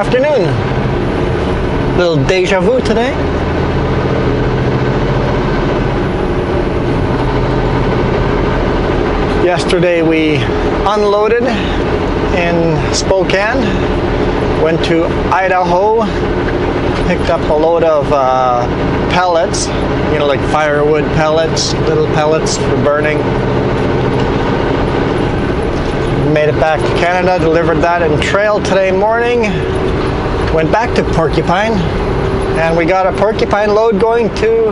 afternoon. Little deja vu today. Yesterday we unloaded in Spokane, went to Idaho, picked up a load of pellets, you know, like firewood pellets, little pellets for burning. Made it back to Canada, delivered that in Trail today morning, went back to Porcupine, and we got a Porcupine load going to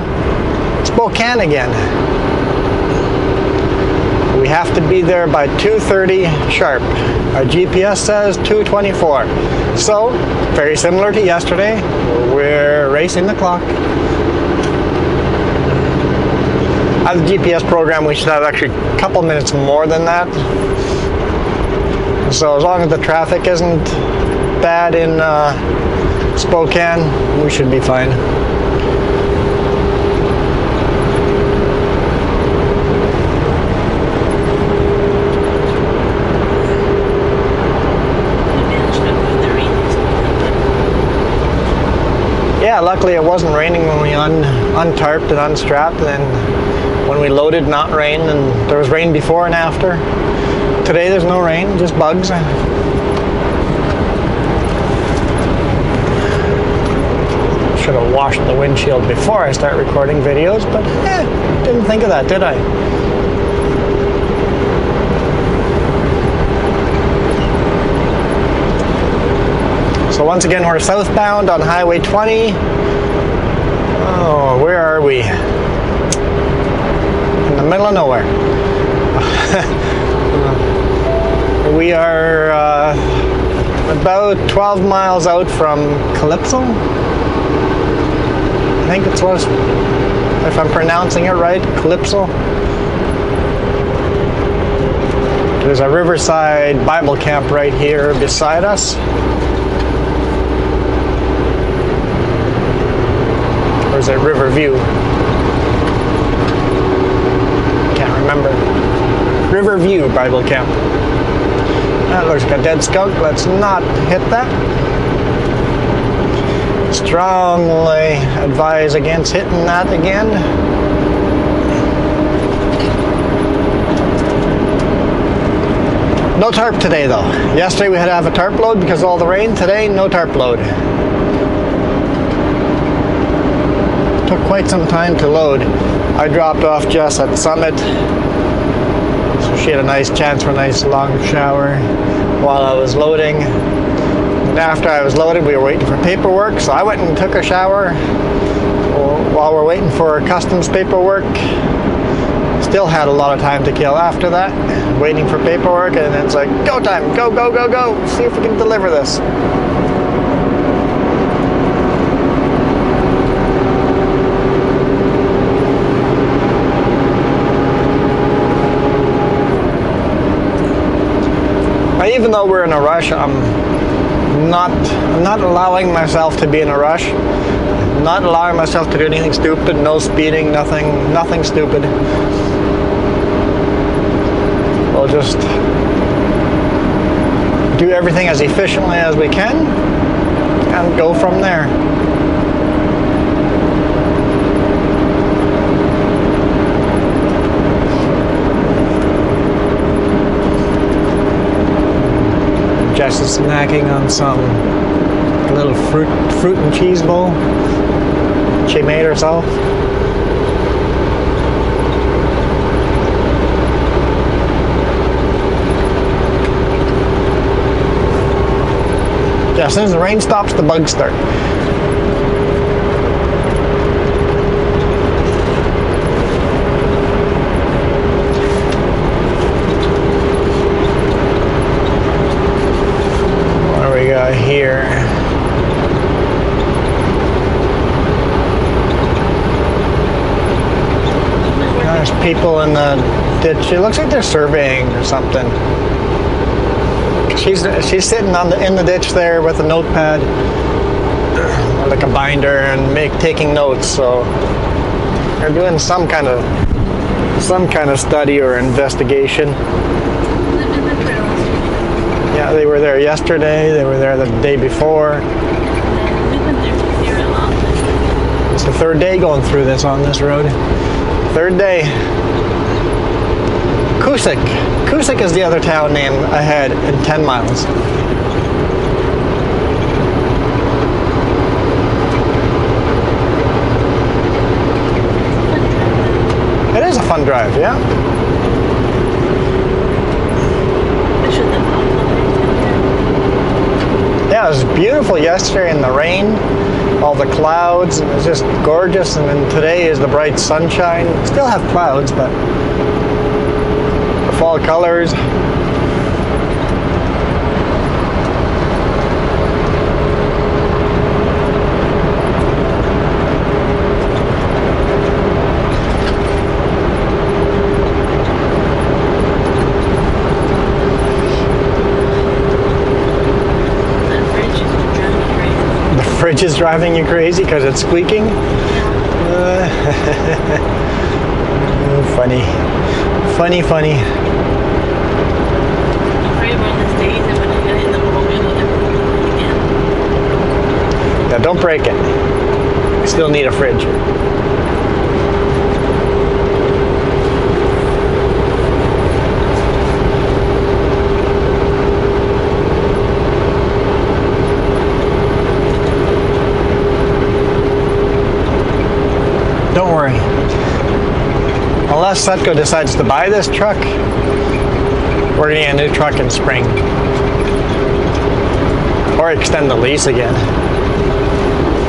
Spokane again. We have to be there by 2:30 sharp. Our GPS says 2:24. So, very similar to yesterday, we're racing the clock. Out of the GPS program, we should have actually a couple minutes more than that. So as long as the traffic isn't bad in Spokane, we should be fine. Yeah, luckily it wasn't raining when we untarped and unstrapped, and when we loaded, not rain, and there was rain before and after. Today there's no rain, just bugs. Should have washed the windshield before I start recording videos, but didn't think of that, did I? So once again, we're southbound on Highway 20. Oh, where are we? In the middle of nowhere. We are about 12 miles out from Calypso. I think it's what, if I'm pronouncing it right, Calypso. There's a Riverside Bible camp right here beside us. Or is it Riverview? Can't remember. Riverview Bible camp. That looks like a dead skunk. Let's not hit that. Strongly advise against hitting that again. No tarp today though. Yesterday we had to have a tarp load because of all the rain. Today, no tarp load. Took quite some time to load. I dropped off Jess at Summit. She had a nice chance for a nice long shower while I was loading. And after I was loaded, we were waiting for paperwork, so I went and took a shower while we're waiting for customs paperwork. Still had a lot of time to kill after that, waiting for paperwork, and it's like, go time, go, go, go, go, see if we can deliver this. Even though we're in a rush, I'm not allowing myself to be in a rush. Not allowing myself to do anything stupid. No speeding. Nothing stupid. We'll just do everything as efficiently as we can and go from there. Jess is snacking on some little fruit and cheese bowl she made herself. Yeah, as soon as the rain stops, the bugs start. Here. There's people in the ditch. It looks like they're surveying or something. She's sitting in the ditch there with a notepad, like a binder, and taking notes. So they're doing some kind of study or investigation. Living the trails. Yeah, Yeah, they were there yesterday. They were there the day before. We've been there a lot. It's the third day going through this on this road. Third day. Cusick. Cusick is the other town name ahead in 10 miles. It is a fun drive, yeah. Yeah, it was beautiful yesterday in the rain, all the clouds, and it was just gorgeous. And then today is the bright sunshine. Still have clouds, but the fall colors. Fridge is driving you crazy because it's squeaking? Funny. Funny, funny. Yeah, don't break it. We still need a fridge. Don't worry. Unless Sutco decides to buy this truck, we're getting a new truck in spring. Or extend the lease again.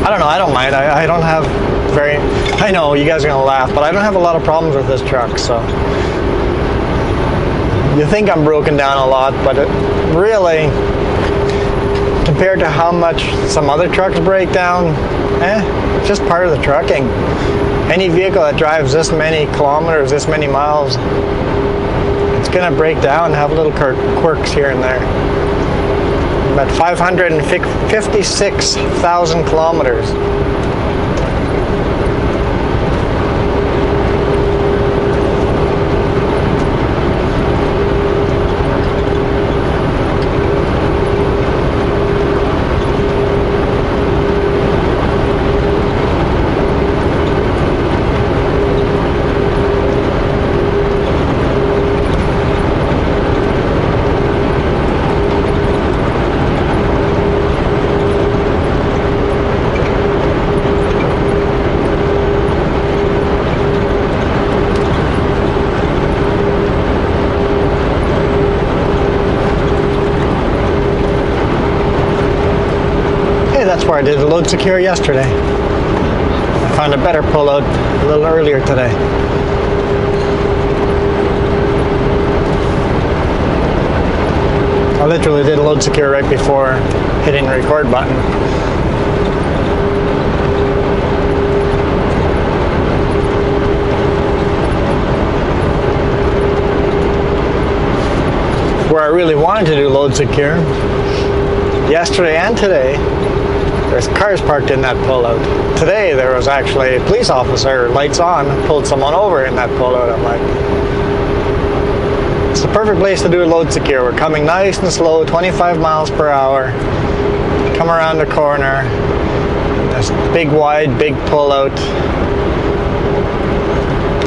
I don't know, I don't mind. I don't have very... I know, you guys are going to laugh, but I don't have a lot of problems with this truck, so... You think I'm broken down a lot, but it really... Compared to how much some other trucks break down, it's just part of the trucking. Any vehicle that drives this many kilometers, this many miles, it's going to break down and have little quirks here and there. About 556,000 kilometers. That's where I did the load secure yesterday. I found a better pullout a little earlier today. I literally did load secure right before hitting the record button. Where I really wanted to do load secure, yesterday and today, there's cars parked in that pullout. Today there was actually a police officer, lights on, pulled someone over in that pullout. I'm like, it's the perfect place to do a load secure. We're coming nice and slow, 25 miles per hour. Come around the corner. This big wide, big pullout.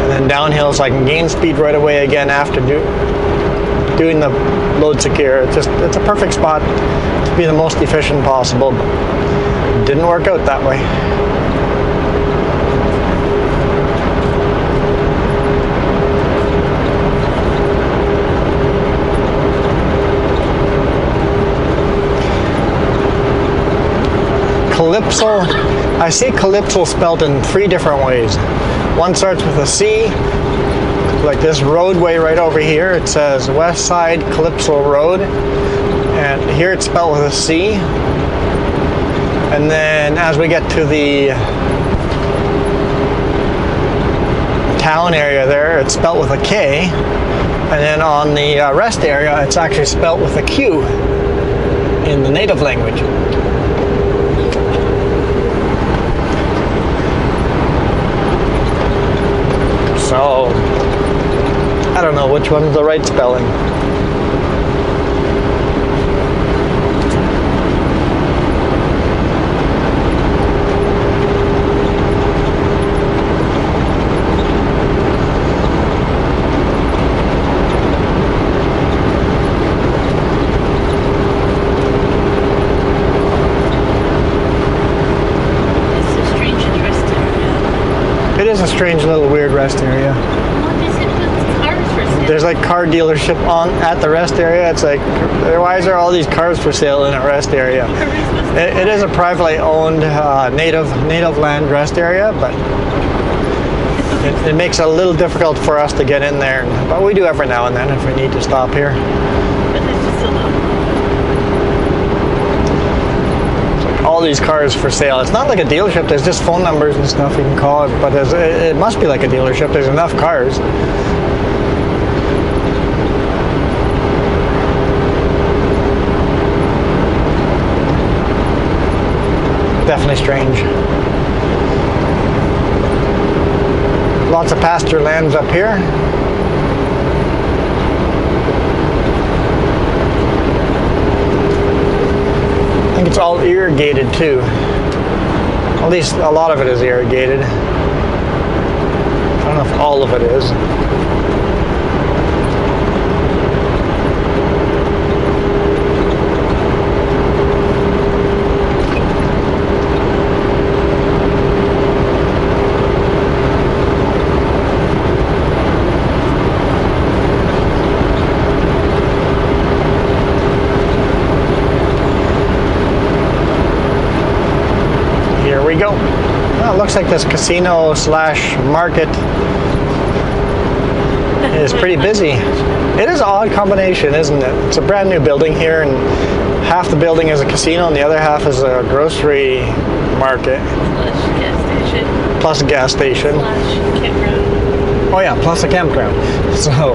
And then downhill so I can gain speed right away again after doing the load secure. It's a perfect spot to be the most efficient possible. Didn't work out that way. Calypso, I see Calypso spelled in 3 different ways. One starts with a C, like this roadway right over here. It says West Side Calypso Road, and here it's spelled with a C. And then as we get to the town area there, it's spelt with a K. And then on the rest area, it's actually spelt with a Q in the native language. So, I don't know which one's the right spelling. is a strange little weird rest area. What they said was cars for sale. There's like car dealership at the rest area. It's like, why is there all these cars for sale in a rest area? It is a privately owned native land rest area, but it makes it a little difficult for us to get in there. But we do every now and then if we need to stop here. But there's just a lot. All these cars for sale. It's not like a dealership. There's just phone numbers and stuff you can call it, but it must be like a dealership. There's enough cars. Definitely strange. Lots of pasture lands up here. I think it's all irrigated too. At least a lot of it is irrigated. I don't know if all of it is. We go. Well, it looks like this casino slash market is pretty busy. It is an odd combination, isn't it? It's a brand new building here, and half the building is a casino and the other half is a grocery market. Plus gas station. Plus a gas station. Plus campground. Oh yeah, plus a campground. So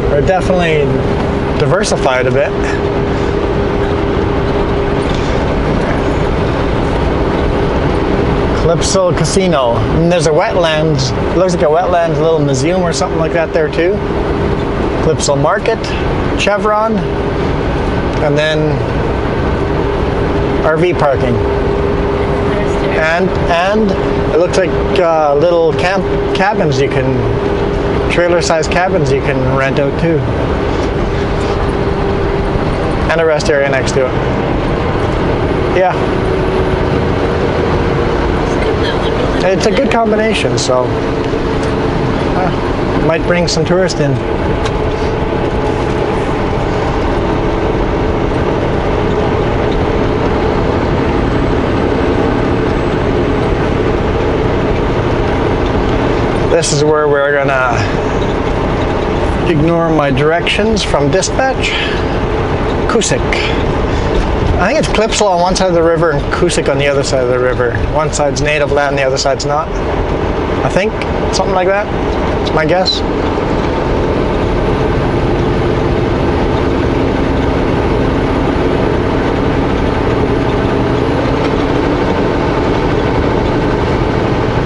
we're definitely diversified a bit. Calypso Casino. And there's a wetlands. It looks like a wetlands little museum or something like that there too. Calypso Market, Chevron, and then RV parking. And it looks like little cabins you can, trailer-sized cabins you can rent out too. And a rest area next to it. Yeah. It's a good combination, so might bring some tourists in. This is where we're gonna ignore my directions from dispatch. Kusik. I think it's Calypso on one side of the river and Kusik on the other side of the river. One side's native land, the other side's not. I think, something like that. That's my guess.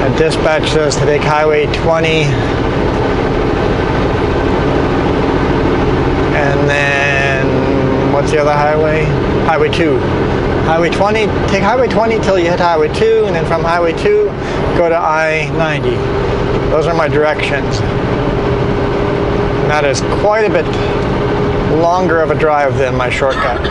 And dispatch says to take Highway 20. And then, what's the other highway? Highway 2. Highway 20, take Highway 20 till you hit Highway 2, and then from Highway 2, go to I-90. Those are my directions. And that is quite a bit longer of a drive than my shortcut.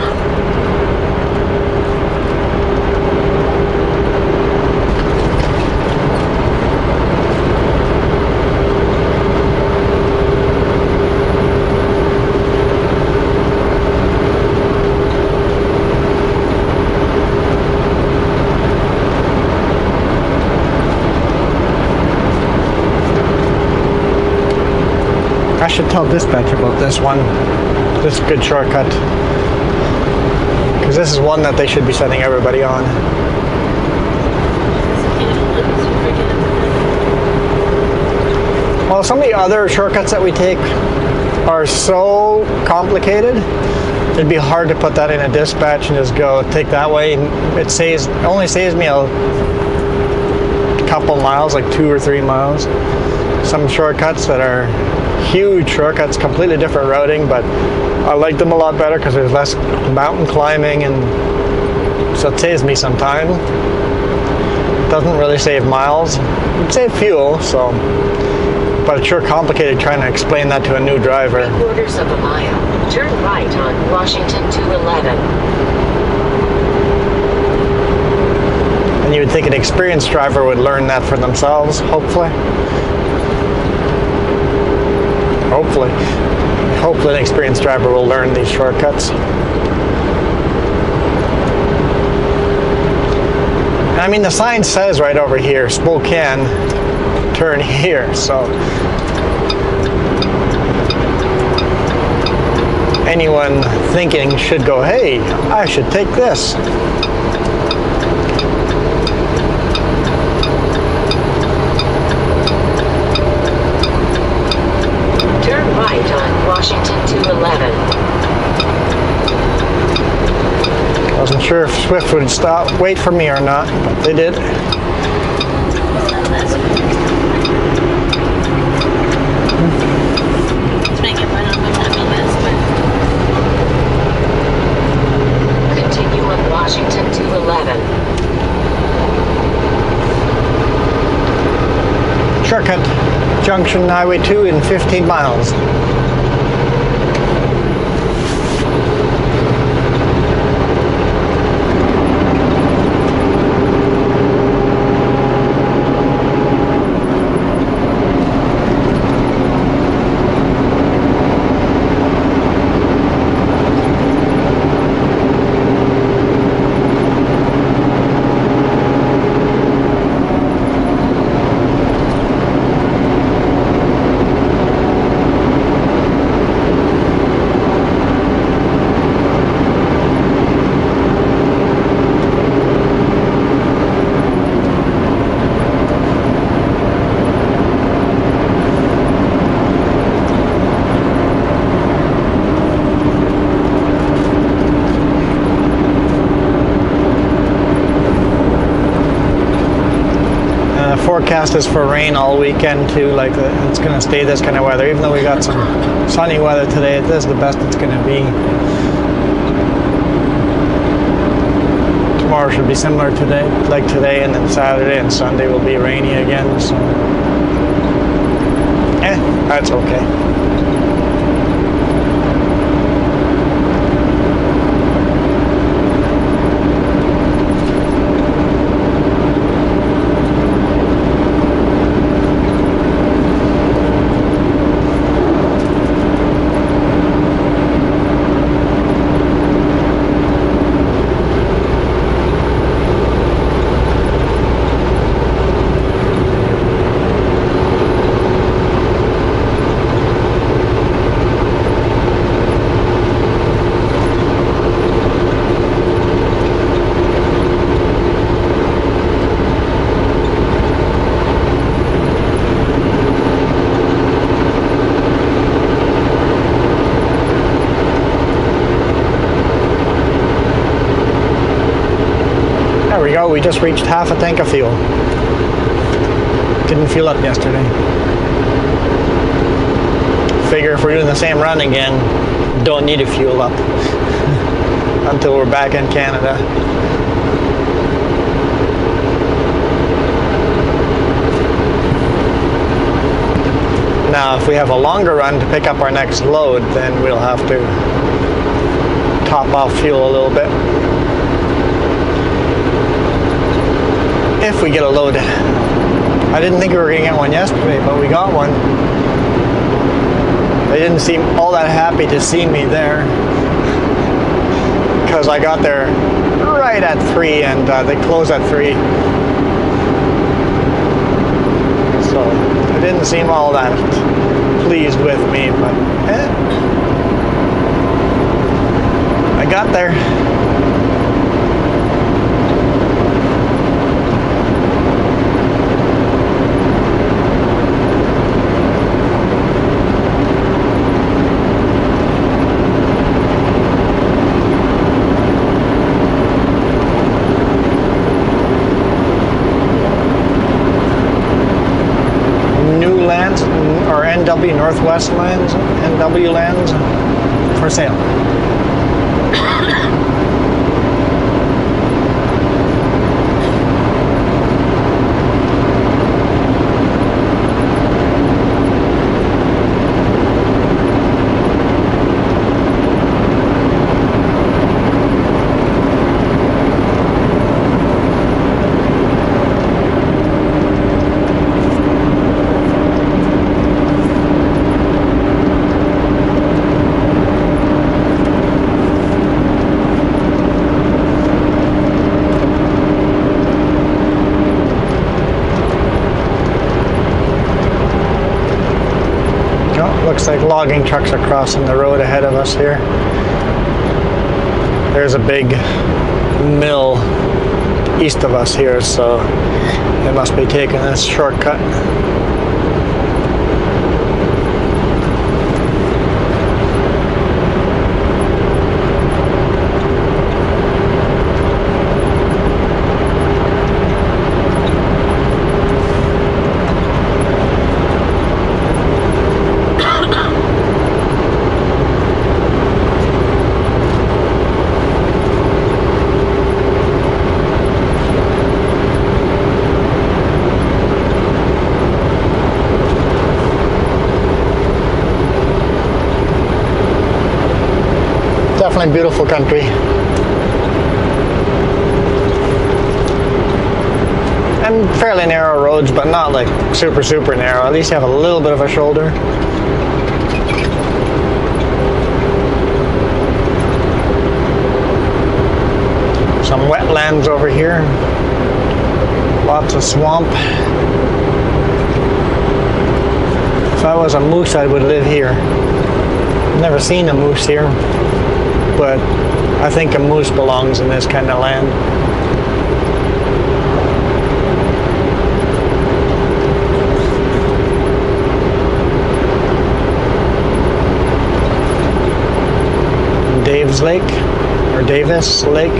I should tell dispatch about this one. This is a good shortcut. Because this is one that they should be sending everybody on. Well, some of the other shortcuts that we take are so complicated, it'd be hard to put that in a dispatch and just go take that way. It only saves me a couple miles, like 2 or 3 miles. Some shortcuts that are huge shortcuts, completely different routing, but I like them a lot better because there's less mountain climbing, and so it saves me some time. It doesn't really save miles. It saves fuel, so, but it's sure complicated trying to explain that to a new driver. 3/4 of a mile. Turn right on Washington 211. And you would think an experienced driver would learn that for themselves, hopefully. Hopefully an experienced driver will learn these shortcuts. I mean, the sign says right over here, Spokane, turn here, so anyone thinking should go, hey, I should take this. Turn right on Washington 211. Wasn't sure if Swift would wait for me or not, but they did. Let's make it run on the happy list, but Continue on Washington 211. Shortcut, Junction Highway 2 in 15 miles. Forecast is for rain all weekend too, like it's going to stay this kind of weather. Even though we got some sunny weather today, this is the best it's going to be. Tomorrow should be similar today, like today, and then Saturday and Sunday will be rainy again, so that's okay. We just reached half a tank of fuel. Didn't fuel up yesterday. Figure if we're doing the same run again, don't need to fuel up until we're back in Canada. Now, if we have a longer run to pick up our next load, then we'll have to top off fuel a little bit. If we get a load. I didn't think we were going to get one yesterday, but we got one. They didn't seem all that happy to see me there, because I got there right at 3 and they close at 3. So they didn't seem all that pleased with me, but I got there. NW Northwest lands, NW lands for sale. Looks like logging trucks are crossing the road ahead of us here. There's a big mill east of us here, so they must be taking this shortcut. Definitely beautiful country. And fairly narrow roads, but not like super narrow. At least you have a little bit of a shoulder. Some wetlands over here. Lots of swamp. If I was a moose, I would live here. Never seen a moose here, but I think a moose belongs in this kind of land. Dave's Lake, or Davis Lake.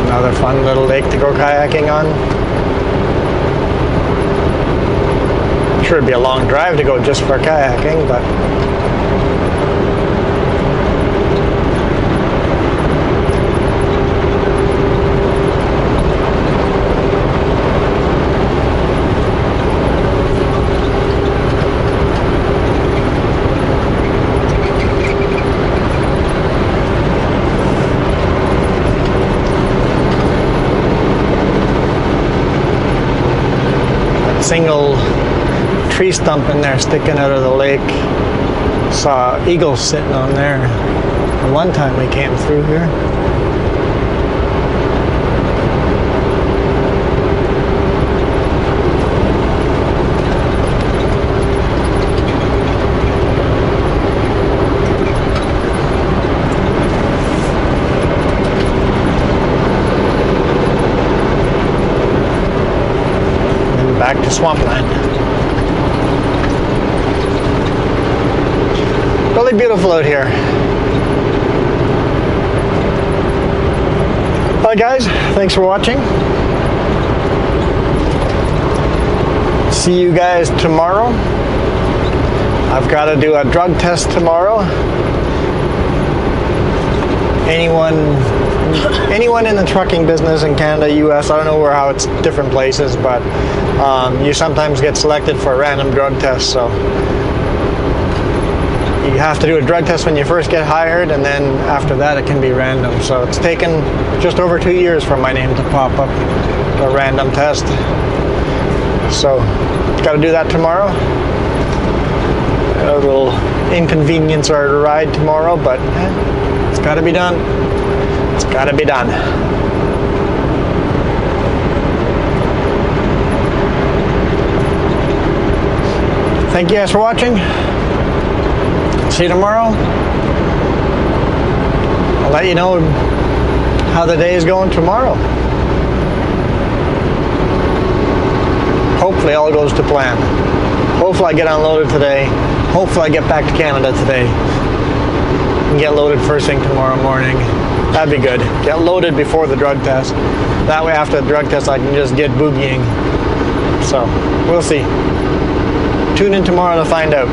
Another fun little lake to go kayaking on. Sure, it'd be a long drive to go just for kayaking, but that single tree stump in there sticking out of the lake. Saw eagles sitting on there. The one time we came through here. And back to swampland. Really beautiful out here. Alright guys, thanks for watching. See you guys tomorrow. I've got to do a drug test tomorrow. Anyone in the trucking business in Canada, US, I don't know how it's different places, but you sometimes get selected for a random drug test, so you have to do a drug test when you first get hired, and then after that it can be random. So it's taken just over 2 years for my name to pop up a random test. So got to do that tomorrow. A little inconvenience our ride tomorrow, but it's got to be done. It's got to be done. Thank you guys for watching. See you tomorrow. I'll let you know how the day is going tomorrow. Hopefully all goes to plan. Hopefully I get unloaded today. Hopefully I get back to Canada today and get loaded first thing tomorrow morning. That'd be good. Get loaded before the drug test. That way after the drug test I can just get boogieing. So we'll see. Tune in tomorrow to find out.